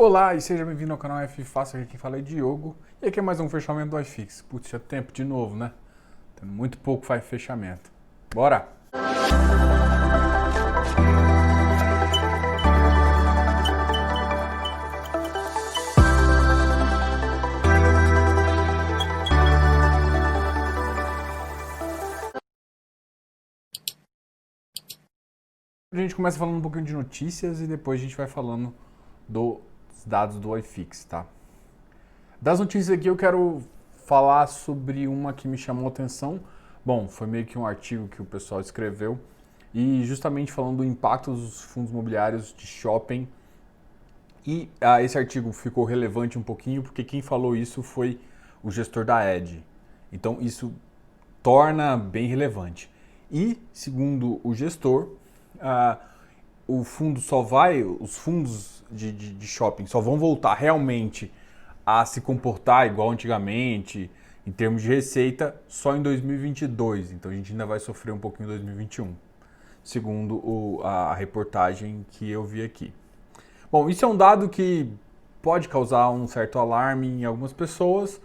Olá e seja bem-vindo ao canal F Fácil, aqui quem fala é Diogo. E aqui é mais um fechamento do iFix. Putz, tinha tempo de novo, né? Tendo muito pouco faz fechamento. Bora! A gente começa falando um pouquinho de notícias e depois a gente vai falando dos dados do iFix, tá? Das notícias aqui eu quero falar sobre uma que me chamou a atenção. Bom, foi meio que um artigo que o pessoal escreveu e justamente falando do impacto dos fundos imobiliários de shopping. E esse artigo ficou relevante um pouquinho porque quem falou isso foi o gestor da Ed. Então isso torna bem relevante. E, segundo o gestor, o fundo os fundos de shopping só vão voltar realmente a se comportar igual antigamente, em termos de receita, só em 2022. Então a gente ainda vai sofrer um pouquinho em 2021, segundo a reportagem que eu vi aqui. Bom, isso é um dado que pode causar um certo alarme em algumas pessoas.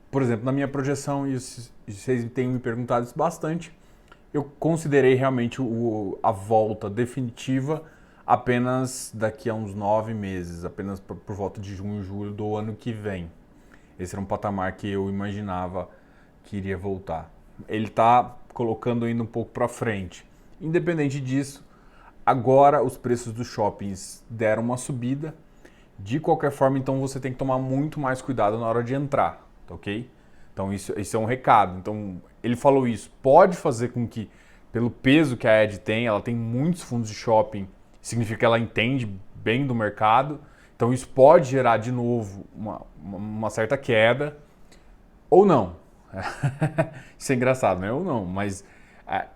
Por exemplo, na minha projeção, e vocês têm me perguntado isso bastante, eu considerei realmente a volta definitiva apenas daqui a uns 9 meses, apenas por volta de junho, julho do ano que vem. Esse era um patamar que eu imaginava que iria voltar. Ele está colocando ainda um pouco para frente. Independente disso, agora os preços dos shoppings deram uma subida. De qualquer forma, então você tem que tomar muito mais cuidado na hora de entrar, tá ok? Então isso é um recado. Então ele falou isso. Pode fazer com que, pelo peso que a Ed tem, ela tem muitos fundos de shopping, significa que ela entende bem do mercado. Então isso pode gerar de novo uma certa queda, ou não. Isso é engraçado, né? Ou não, mas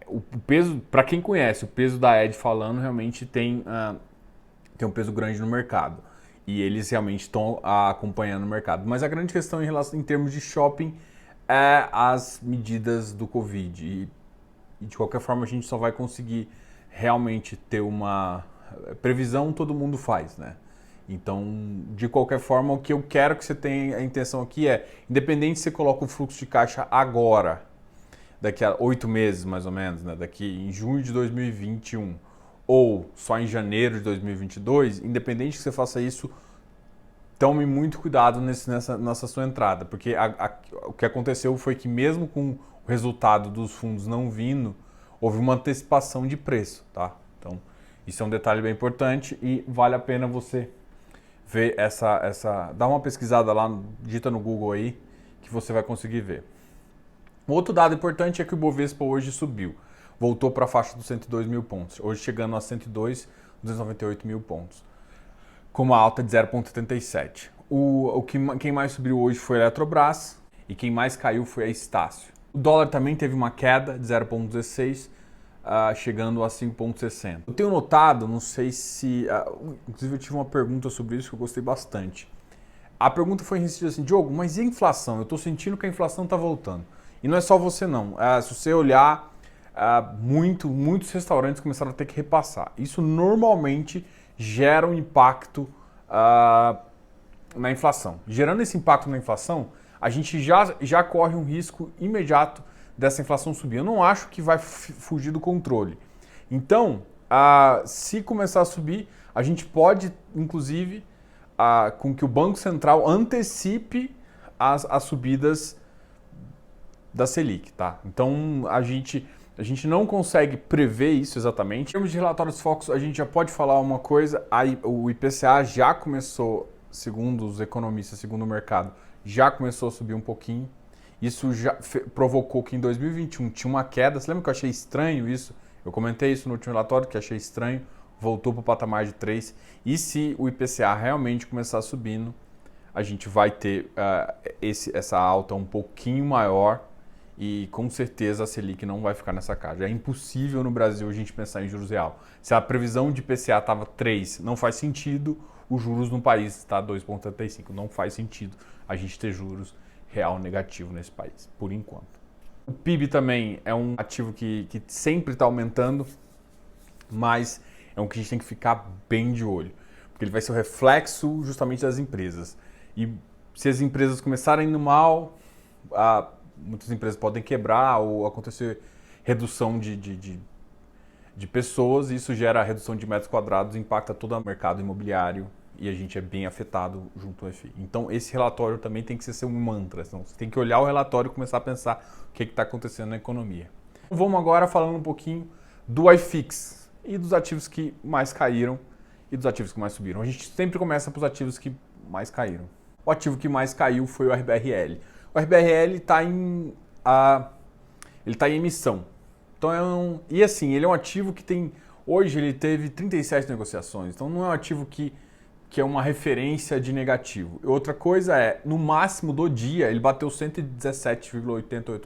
o peso, para quem conhece, o peso da Ed falando realmente tem um peso grande no mercado. E eles realmente estão acompanhando o mercado. Mas a grande questão em termos de shopping é as medidas do Covid. E de qualquer forma a gente só vai conseguir realmente ter uma previsão, todo mundo faz, né? Então, de qualquer forma, o que eu quero que você tenha a intenção aqui é, independente se você coloca o fluxo de caixa agora, daqui a 8 meses mais ou menos, né? Daqui em junho de 2021, ou só em janeiro de 2022, independente que você faça isso, tome muito cuidado nessa sua entrada, porque o que aconteceu foi que mesmo com o resultado dos fundos não vindo, houve uma antecipação de preço, tá? Então, isso é um detalhe bem importante e vale a pena você ver dá uma pesquisada lá, digita no Google aí, que você vai conseguir ver. Outro dado importante é que o Bovespa hoje subiu. Voltou para a faixa dos 102 mil pontos. Hoje chegando a 102.298 mil pontos. Com uma alta de 0,77. Quem mais subiu hoje foi a Eletrobras e quem mais caiu foi a Estácio. O dólar também teve uma queda de 0,16, chegando a 5,60. Eu tenho notado, não sei se... inclusive eu tive uma pergunta sobre isso que eu gostei bastante. A pergunta foi assim, Diogo, mas e a inflação? Eu estou sentindo que a inflação está voltando. E não é só você não. Se você olhar, muitos restaurantes começaram a ter que repassar. Isso normalmente gera um impacto na inflação. Gerando esse impacto na inflação, a gente já corre um risco imediato dessa inflação subir. Eu não acho que vai fugir do controle. Então, se começar a subir, a gente pode, inclusive, com que o Banco Central antecipe as subidas da Selic, tá? Então a gente não consegue prever isso exatamente. Em termos de relatórios focos, a gente já pode falar uma coisa, o IPCA já começou, segundo os economistas, segundo o mercado, já começou a subir um pouquinho. Isso já provocou que em 2021 tinha uma queda. Você lembra que eu achei estranho isso? Eu comentei isso no último relatório, que achei estranho. Voltou para o patamar de 3. E se o IPCA realmente começar subindo, a gente vai ter essa alta um pouquinho maior e com certeza a Selic não vai ficar nessa caixa. É impossível no Brasil a gente pensar em juros real. Se a previsão de IPCA estava 3, não faz sentido os juros no país estar 2,35. Não faz sentido a gente ter juros real negativo nesse país, por enquanto. O PIB também é um ativo que sempre está aumentando, mas é um que a gente tem que ficar bem de olho. porque ele vai ser o reflexo justamente das empresas. E se as empresas começarem indo mal, muitas empresas podem quebrar ou acontecer redução de pessoas, e isso gera redução de metros quadrados, impacta todo o mercado imobiliário e a gente é bem afetado junto ao FI. Então esse relatório também tem que ser um mantra, então, você tem que olhar o relatório e começar a pensar o que está acontecendo na economia. Vamos agora falando um pouquinho do iFix e dos ativos que mais caíram e dos ativos que mais subiram. A gente sempre começa pelos ativos que mais caíram. O ativo que mais caiu foi o RBRL. O RBRL está em emissão. Então e assim, ele é um ativo que tem, hoje ele teve 37 negociações, então não é um ativo que é uma referência de negativo. Outra coisa é, no máximo do dia, ele bateu 117,88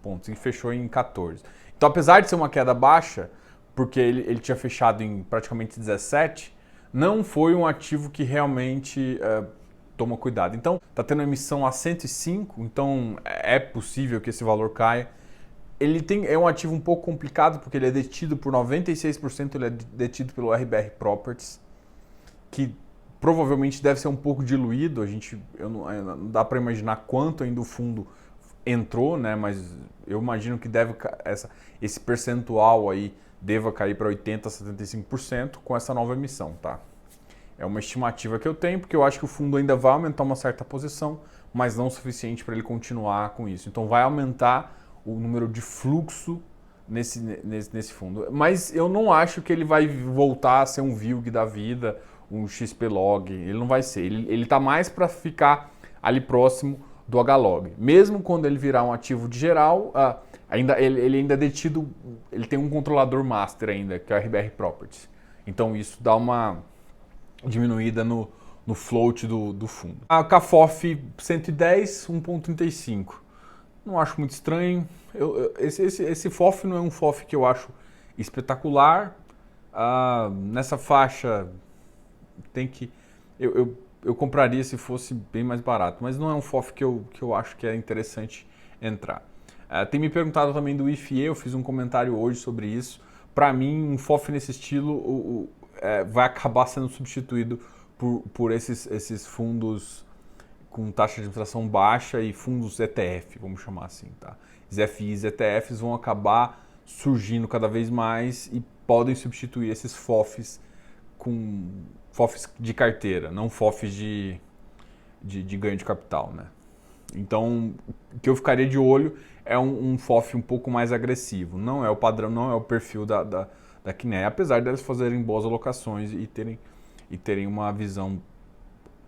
pontos e fechou em 14. Então apesar de ser uma queda baixa, porque ele tinha fechado em praticamente 17, não foi um ativo que realmente toma cuidado. Então está tendo emissão a 105, então é possível que esse valor caia. É um ativo um pouco complicado porque ele é detido por 96%, ele é detido pelo RBR Properties, que provavelmente deve ser um pouco diluído. Não dá para imaginar quanto ainda o fundo entrou, né? Mas eu imagino que esse percentual aí deva cair para 80% a 75% com essa nova emissão, tá? É uma estimativa que eu tenho, porque eu acho que o fundo ainda vai aumentar uma certa posição, mas não o suficiente para ele continuar com isso. Então vai aumentar o número de fluxo nesse fundo. Mas eu não acho que ele vai voltar a ser um VILG da vida, um XPlog. Ele não vai ser. Ele está mais para ficar ali próximo do HLOG. Mesmo quando ele virar um ativo de geral, ele ainda é detido, ele tem um controlador master ainda, que é o RBR Properties. Então isso dá uma diminuída no float do fundo. A CAFOF 110, 1,35. Não acho muito estranho. Esse FOF não é um FOF que eu acho espetacular. Nessa faixa eu compraria se fosse bem mais barato, mas não é um FOF que eu acho que é interessante entrar. Tem me perguntado também do IFE, eu fiz um comentário hoje sobre isso. Para mim, um FOF nesse estilo vai acabar sendo substituído por esses fundos com taxa de administração baixa e fundos ETF, vamos chamar assim, tá? Os FIs e ETFs vão acabar surgindo cada vez mais e podem substituir esses FOFs com FOFs de carteira, não FOFs de ganho de capital, né? Então, o que eu ficaria de olho é um FOF um pouco mais agressivo. Não é o padrão, não é o perfil da Kinea, apesar delas fazerem boas alocações e terem uma visão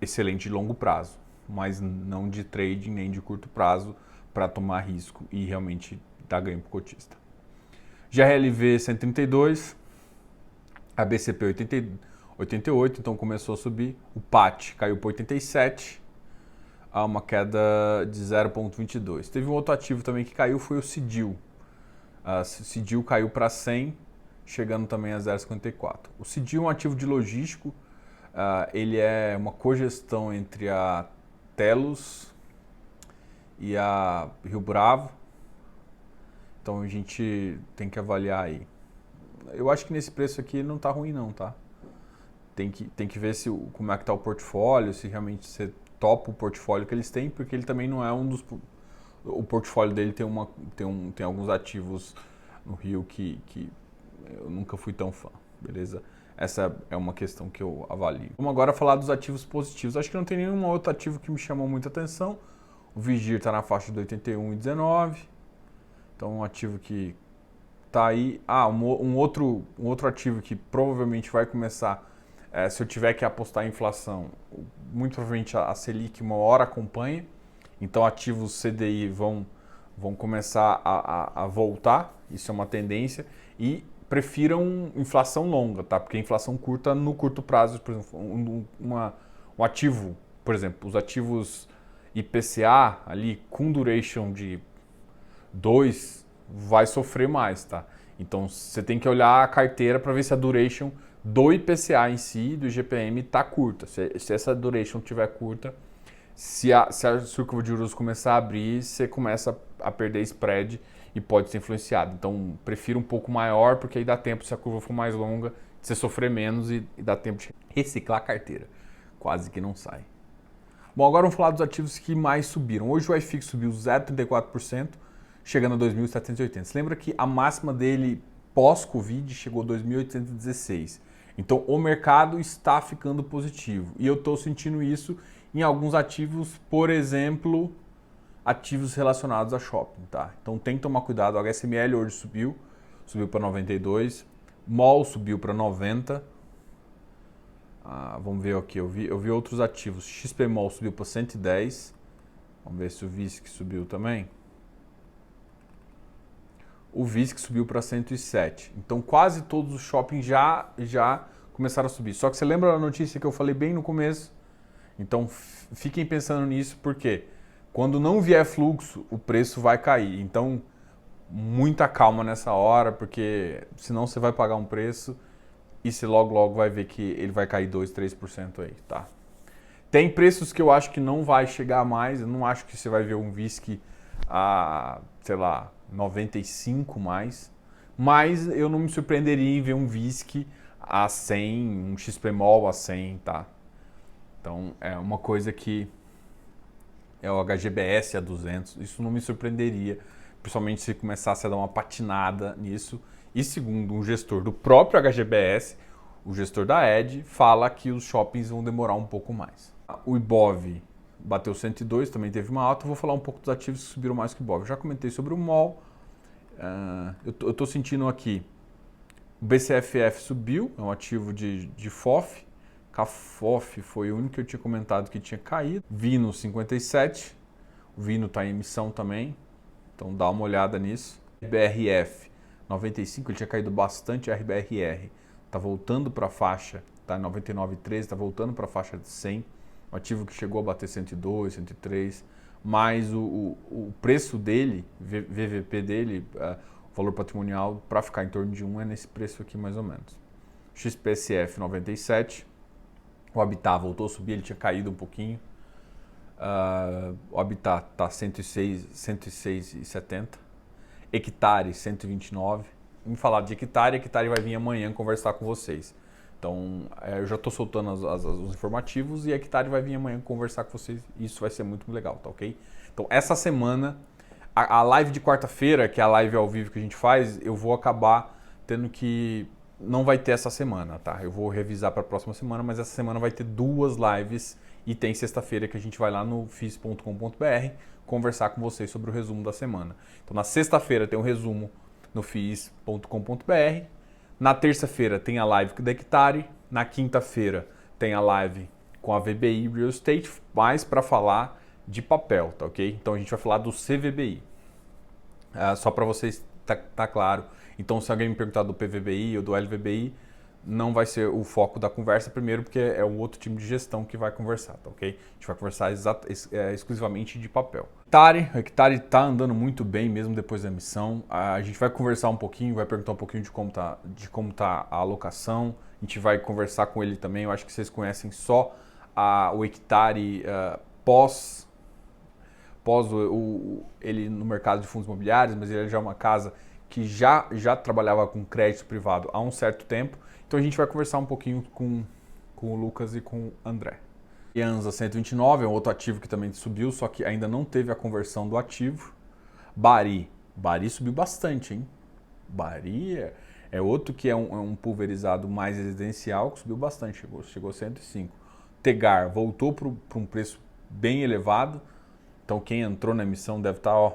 excelente de longo prazo, mas não de trading nem de curto prazo para tomar risco e realmente dar ganho para o cotista. GRLV 132, a BCP 88, então começou a subir. O PAT caiu para 87, há uma queda de 0,22. Teve um outro ativo também que caiu, foi o CIDIL. O CIDIL caiu para 100, chegando também a 0,54. O CIDIL é um ativo de logístico, ele é uma cogestão entre a Telos e a Rio Bravo, então a gente tem que avaliar aí. Eu acho que nesse preço aqui não tá ruim não, tá? Tem que ver como é que tá o portfólio, se realmente você topa o portfólio que eles têm, porque ele também não é um dos... O portfólio dele tem alguns ativos no Rio que eu nunca fui tão fã, beleza? Essa é uma questão que eu avalio. Vamos agora falar dos ativos positivos. Acho que não tem nenhum outro ativo que me chamou muita atenção. O Vigir está na faixa de 81,19. Então, um ativo que está aí. Um outro ativo que provavelmente vai começar, se eu tiver que apostar em inflação, muito provavelmente a Selic uma hora acompanha. Então, ativos CDI vão começar a voltar. Isso é uma tendência. E prefiram inflação longa, tá? Porque inflação curta, no curto prazo, por exemplo, um ativo, por exemplo, os ativos IPCA ali com duration de 2 vai sofrer mais, tá? Então você tem que olhar a carteira para ver se a duration do IPCA em si, do IGPM, tá curta. Se essa duration estiver curta, se a curva de juros começar a abrir, você começa a perder spread e pode ser influenciado. Então, prefiro um pouco maior, porque aí dá tempo, se a curva for mais longa, de você sofrer menos e dá tempo de reciclar a carteira. Quase que não sai. Bom, agora vamos falar dos ativos que mais subiram. Hoje o iFix subiu 0,34%, chegando a 2.780. Você lembra que a máxima dele pós-Covid chegou a 2.816. Então o mercado está ficando positivo. E eu estou sentindo isso em alguns ativos, por exemplo, ativos relacionados a shopping, tá? Então tem que tomar cuidado. O HSML hoje subiu para 92. MOL subiu para 90. Vamos ver aqui, eu vi outros ativos. XPMOL subiu para 110. Vamos ver se o VISC subiu também. O VISC subiu para 107. Então quase todos os shoppings já começaram a subir. Só que você lembra da notícia que eu falei bem no começo? Então fiquem pensando nisso, porque quando não vier fluxo, o preço vai cair. Então muita calma nessa hora, porque senão você vai pagar um preço e você logo vai ver que ele vai cair 2, 3% aí, tá? Tem preços que eu acho que não vai chegar mais, eu não acho que você vai ver um VISC a, sei lá, 95 mais, mas eu não me surpreenderia em ver um VISC a 100, um XPMOL a 100, tá? Então é uma coisa que é o HGBS a 200, isso não me surpreenderia, principalmente se começasse a dar uma patinada nisso. E segundo um gestor do próprio HGBS, o gestor da ED, fala que os shoppings vão demorar um pouco mais. O IBOV bateu 102, também teve uma alta. Eu vou falar um pouco dos ativos que subiram mais que o IBOV. Eu já comentei sobre o MOL. Eu estou sentindo aqui, o BCFF subiu, é um ativo de FOF. CAFOF foi o único que eu tinha comentado que tinha caído. Vino 57, o Vino está em emissão também, então dá uma olhada nisso. BRF 95, ele tinha caído bastante. RBRR está voltando para a faixa, está em 99,13, está voltando para a faixa de 100. Um ativo que chegou a bater 102, 103, mas o preço dele, VVP dele, o valor patrimonial, para ficar em torno de 1 é nesse preço aqui mais ou menos. XPSF 97, o Habitat voltou a subir, ele tinha caído um pouquinho. O Habitat está 106,70. Hectare 129. Vamos falar de Hectare vai vir amanhã conversar com vocês. Então eu já estou soltando os informativos e a Hectare vai vir amanhã conversar com vocês. Isso vai ser muito legal, tá ok? Então essa semana, a live de quarta-feira, que é a live ao vivo que a gente faz, eu vou acabar tendo que... Não vai ter essa semana, tá? Eu vou revisar para a próxima semana, mas essa semana vai ter 2 lives e tem sexta-feira que a gente vai lá no FIIs.com.br conversar com vocês sobre o resumo da semana. Então na sexta-feira tem um resumo no FIIs.com.br, na terça-feira tem a live da Hectare, na quinta-feira tem a live com a VBI Real Estate, mais para falar de papel, tá ok? Então a gente vai falar do CVBI, só para vocês tá claro. Então se alguém me perguntar do PVBI ou do LVBI, não vai ser o foco da conversa, primeiro porque é um outro time de gestão que vai conversar, tá ok? A gente vai conversar exclusivamente de papel. O Hectare está andando muito bem mesmo depois da emissão. A gente vai conversar um pouquinho, vai perguntar um pouquinho de como tá a alocação. A gente vai conversar com ele também. Eu acho que vocês conhecem só o Hectare pós ele no mercado de fundos imobiliários, mas ele já é uma casa que já trabalhava com crédito privado há um certo tempo. Então a gente vai conversar um pouquinho com o Lucas e com o André. Ianza 129 é um outro ativo que também subiu, só que ainda não teve a conversão do ativo. Bari subiu bastante, hein? Bari é outro que é um pulverizado mais residencial, que subiu bastante, chegou a 105. Tegar voltou para um preço bem elevado, então quem entrou na emissão deve estar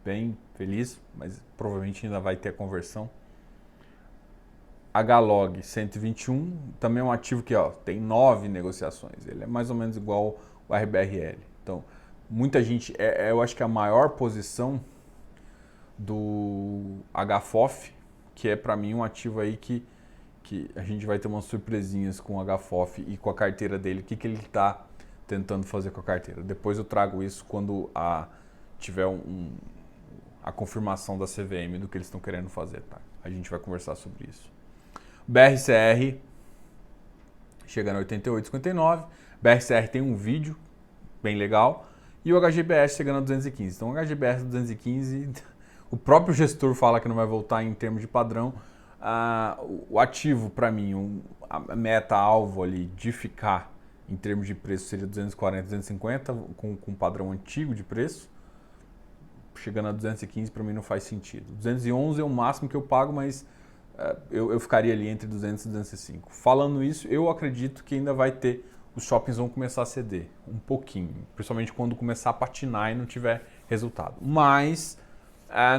bem feliz, mas provavelmente ainda vai ter a conversão. HLOG 121, também é um ativo que tem 9 negociações, ele é mais ou menos igual o RBRL. Então, muita gente, eu acho que a maior posição do HFOF, que é para mim um ativo aí que a gente vai ter umas surpresinhas com o HFOF e com a carteira dele, o que ele está tentando fazer com a carteira. Depois eu trago isso quando tiver a confirmação da CVM do que eles estão querendo fazer, tá? A gente vai conversar sobre isso. BRCR chegando a 88,59. BRCR tem um vídeo bem legal. E o HGBS chegando a 215. Então o HGBS 215, o próprio gestor fala que não vai voltar em termos de padrão. o ativo para mim, a meta-alvo ali de ficar em termos de preço seria 240, 250 com um padrão antigo de preço. Chegando a 215 para mim não faz sentido. 211 é o máximo que eu pago, mas eu ficaria ali entre 200 e 205. Falando isso, eu acredito que ainda vai ter, os shoppings vão começar a ceder um pouquinho, principalmente quando começar a patinar e não tiver resultado. Mas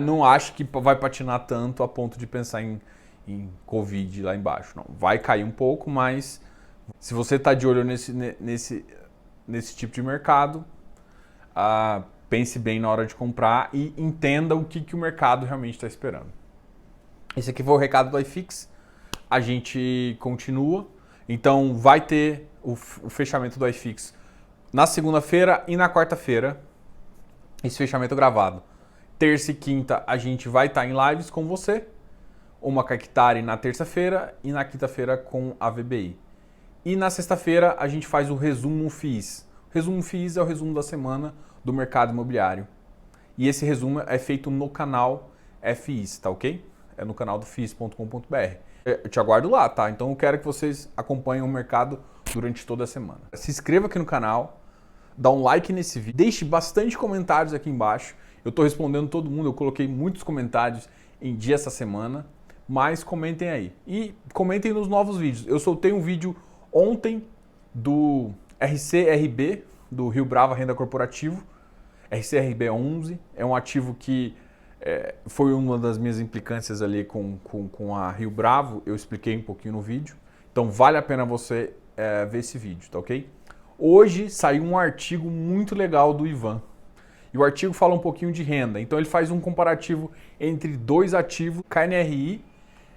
não acho que vai patinar tanto a ponto de pensar em Covid lá embaixo. Não. Vai cair um pouco, mas se você está de olho nesse tipo de mercado, pense bem na hora de comprar e entenda o que o mercado realmente está esperando. Esse aqui foi o recado do iFix. A gente continua. Então vai ter o fechamento do iFix na segunda-feira e na quarta-feira. Esse fechamento gravado. Terça e quinta a gente vai estar em lives com você. Uma com a Hectare na terça-feira e na quinta-feira com a VBI. E na sexta-feira a gente faz o resumo FIIs. O resumo FIIs é o resumo da semana do mercado imobiliário. E esse resumo é feito no canal FIIs, tá ok? É no canal do FIIs.com.br. Eu te aguardo lá, tá? Então eu quero que vocês acompanhem o mercado durante toda a semana. Se inscreva aqui no canal, dá um like nesse vídeo, deixe bastante comentários aqui embaixo. Eu estou respondendo todo mundo, eu coloquei muitos comentários em dia essa semana, mas comentem aí. E comentem nos novos vídeos. Eu soltei um vídeo ontem do RCRB, do Rio Bravo Renda Corporativo, RCRB 11, é um ativo que foi uma das minhas implicâncias ali com a Rio Bravo, eu expliquei um pouquinho no vídeo, então vale a pena você ver esse vídeo, tá ok? Hoje saiu um artigo muito legal do Ivan, e o artigo fala um pouquinho de renda, então ele faz um comparativo entre dois ativos, KNRI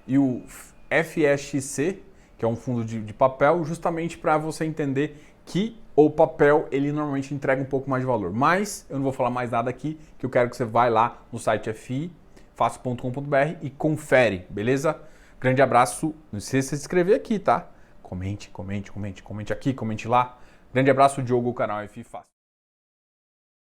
e o FSXC, que é um fundo de papel, justamente para você entender que o papel ele normalmente entrega um pouco mais de valor. Mas eu não vou falar mais nada aqui, que eu quero que você vá lá no site fifácil.com.br e confere, beleza? Grande abraço, não esqueça de se inscrever aqui, tá? Comente aqui, comente lá. Grande abraço, Diogo, canal FI Fácil.